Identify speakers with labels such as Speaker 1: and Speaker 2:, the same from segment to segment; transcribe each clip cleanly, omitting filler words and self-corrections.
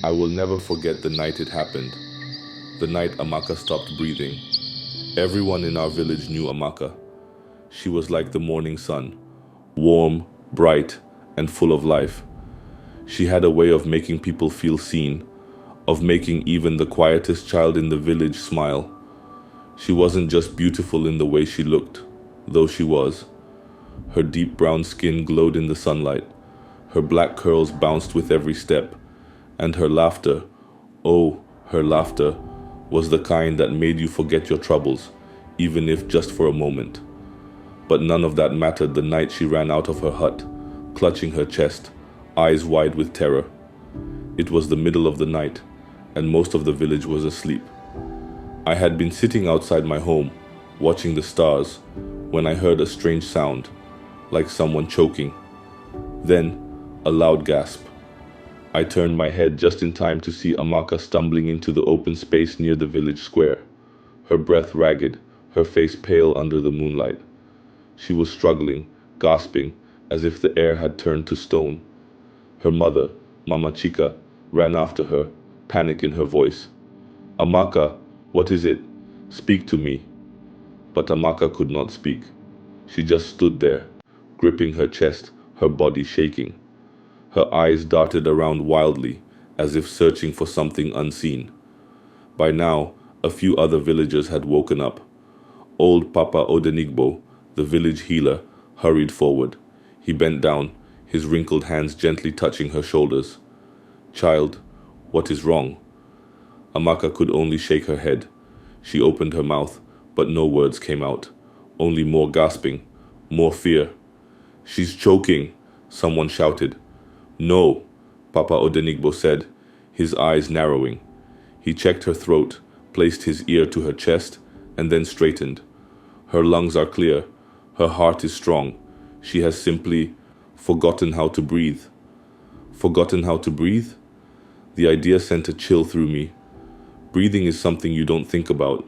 Speaker 1: I will never forget the night it happened, the night Amaka stopped breathing. Everyone in our village knew Amaka. She was like the morning sun, warm, bright, and full of life. She had a way of making people feel seen, of making even the quietest child in the village smile. She wasn't just beautiful in the way she looked, though she was. Her deep brown skin glowed in the sunlight. Her black curls bounced with every step, and her laughter, oh, her laughter, was the kind that made you forget your troubles, even if just for a moment. But none of that mattered the night she ran out of her hut, clutching her chest, eyes wide with terror. It was the middle of the night, and most of the village was asleep. I had been sitting outside my home, watching the stars, when I heard a strange sound, like someone choking. Then, a loud gasp. I turned my head just in time to see Amaka stumbling into the open space near the village square, her breath ragged, her face pale under the moonlight. She was struggling, gasping, as if the air had turned to stone. Her mother, Mama Chica, ran after her, panic in her voice. Amaka, what is it? Speak to me. But Amaka could not speak. She just stood there, gripping her chest, her body shaking. Her eyes darted around wildly, as if searching for something unseen. By now, a few other villagers had woken up. Old Papa Odenigbo, the village healer, hurried forward. He bent down, his wrinkled hands gently touching her shoulders. Child, what is wrong? Amaka could only shake her head. She opened her mouth, but no words came out. Only more gasping, more fear. She's choking, someone shouted. No, Papa Odenigbo said, his eyes narrowing. He checked her throat, placed his ear to her chest, and then straightened. Her lungs are clear. Her heart is strong. She has simply forgotten how to breathe. Forgotten how to breathe? The idea sent a chill through me. Breathing is something you don't think about.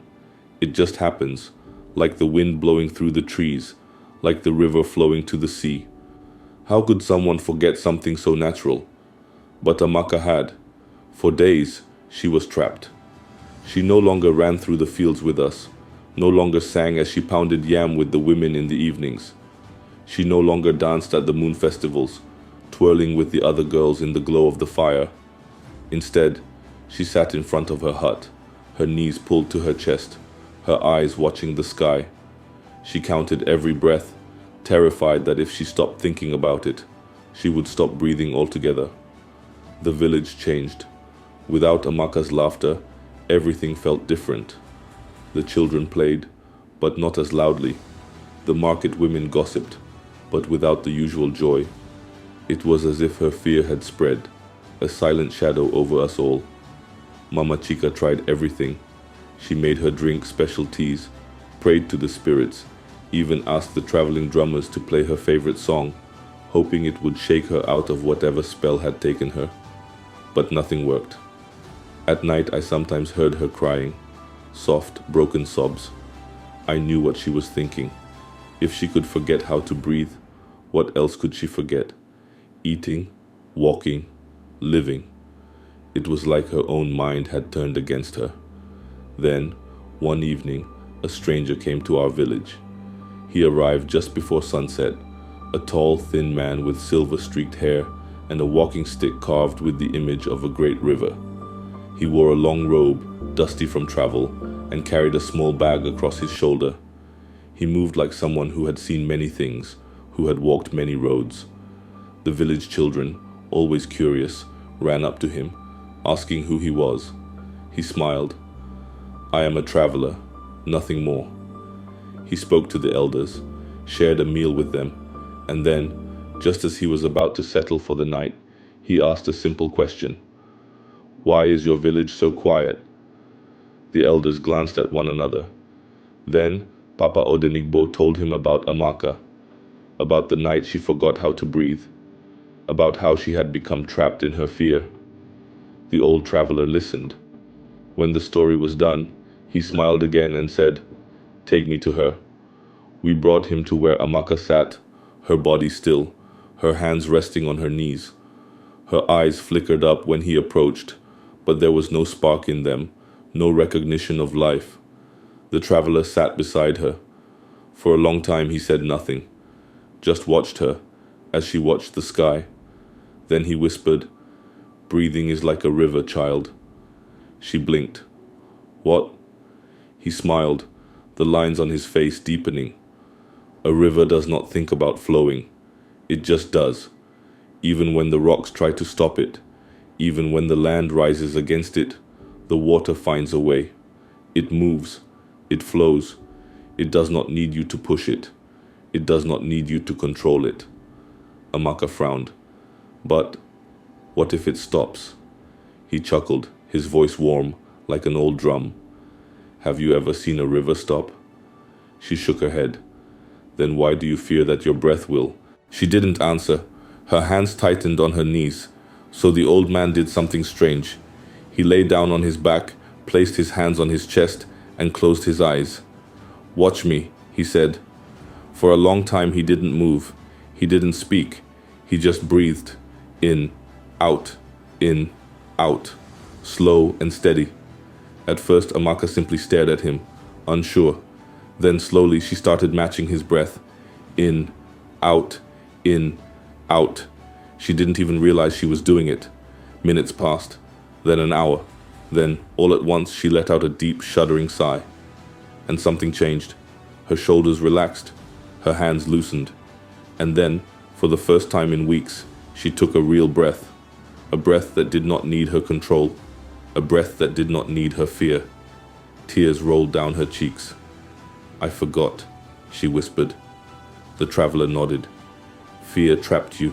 Speaker 1: It just happens, like the wind blowing through the trees, like the river flowing to the sea. How could someone forget something so natural? But Amaka had. For days, she was trapped. She no longer ran through the fields with us, no longer sang as she pounded yam with the women in the evenings. She no longer danced at the moon festivals, twirling with the other girls in the glow of the fire. Instead, she sat in front of her hut, her knees pulled to her chest, her eyes watching the sky. She counted every breath, terrified that if she stopped thinking about it, she would stop breathing altogether. The village changed. Without Amaka's laughter, everything felt different. The children played, but not as loudly. The market women gossiped, but without the usual joy. It was as if her fear had spread, a silent shadow over us all. Mama Chica tried everything. She made her drink special teas, prayed to the spirits, even asked the traveling drummers to play her favorite song, hoping it would shake her out of whatever spell had taken her. But nothing worked. At night I sometimes heard her crying, soft, broken sobs. I knew what she was thinking. If she could forget how to breathe, what else could she forget? Eating, walking, living. It was like her own mind had turned against her. Then, one evening, a stranger came to our village. He arrived just before sunset, a tall, thin man with silver-streaked hair and a walking stick carved with the image of a great river. He wore a long robe, dusty from travel, and carried a small bag across his shoulder. He moved like someone who had seen many things, who had walked many roads. The village children, always curious, ran up to him, asking who he was. He smiled. I am a traveler, nothing more. He spoke to the elders, shared a meal with them, and then, just as he was about to settle for the night, he asked a simple question. Why is your village so quiet? The elders glanced at one another. Then, Papa Odenigbo told him about Amaka, about the night she forgot how to breathe, about how she had become trapped in her fear. The old traveler listened. When the story was done, he smiled again and said, Take me to her. We brought him to where Amaka sat, her body still, her hands resting on her knees. Her eyes flickered up when he approached, but there was no spark in them, no recognition of life. The traveler sat beside her. For a long time he said nothing, just watched her as she watched the sky. Then he whispered, "Breathing is like a river, child." She blinked. "What?" He smiled, the lines on his face deepening. "A river does not think about flowing. It just does. Even when the rocks try to stop it, even when the land rises against it, the water finds a way. It moves. It flows. It does not need you to push it. It does not need you to control it." Amaka frowned. "But what if it stops?" He chuckled, his voice warm, like an old drum. "Have you ever seen a river stop?" She shook her head. "Then why do you fear that your breath will?" She didn't answer. Her hands tightened on her knees. So the old man did something strange. He lay down on his back, placed his hands on his chest, and closed his eyes. "Watch me," he said. For a long time he didn't move. He didn't speak. He just breathed. In, out, slow and steady. At first Amaka simply stared at him, unsure. Then slowly she started matching his breath. In, out. She didn't even realize she was doing it. Minutes passed, then an hour. Then, all at once, she let out a deep, shuddering sigh. And something changed. Her shoulders relaxed, her hands loosened. And then, for the first time in weeks, she took a real breath. A breath that did not need her control. A breath that did not need her fear. Tears rolled down her cheeks. "I forgot," she whispered. The traveler nodded. "Fear trapped you.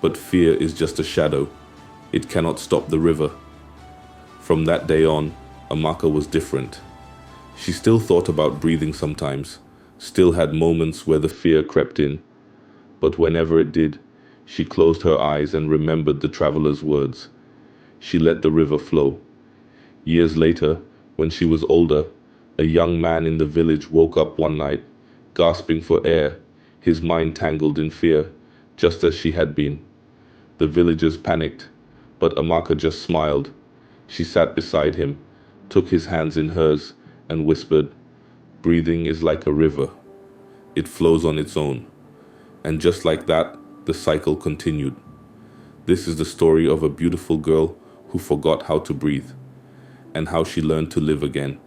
Speaker 1: But fear is just a shadow. It cannot stop the river." From that day on, Amaka was different. She still thought about breathing sometimes, still had moments where the fear crept in. But whenever it did, she closed her eyes and remembered the traveler's words. She let the river flow. Years later, when she was older, a young man in the village woke up one night, gasping for air, his mind tangled in fear, just as she had been. The villagers panicked, but Amaka just smiled. She sat beside him, took his hands in hers, and whispered, "Breathing is like a river. It flows on its own." And just like that, the cycle continued. This is the story of a beautiful girl who forgot how to breathe, and how she learned to live again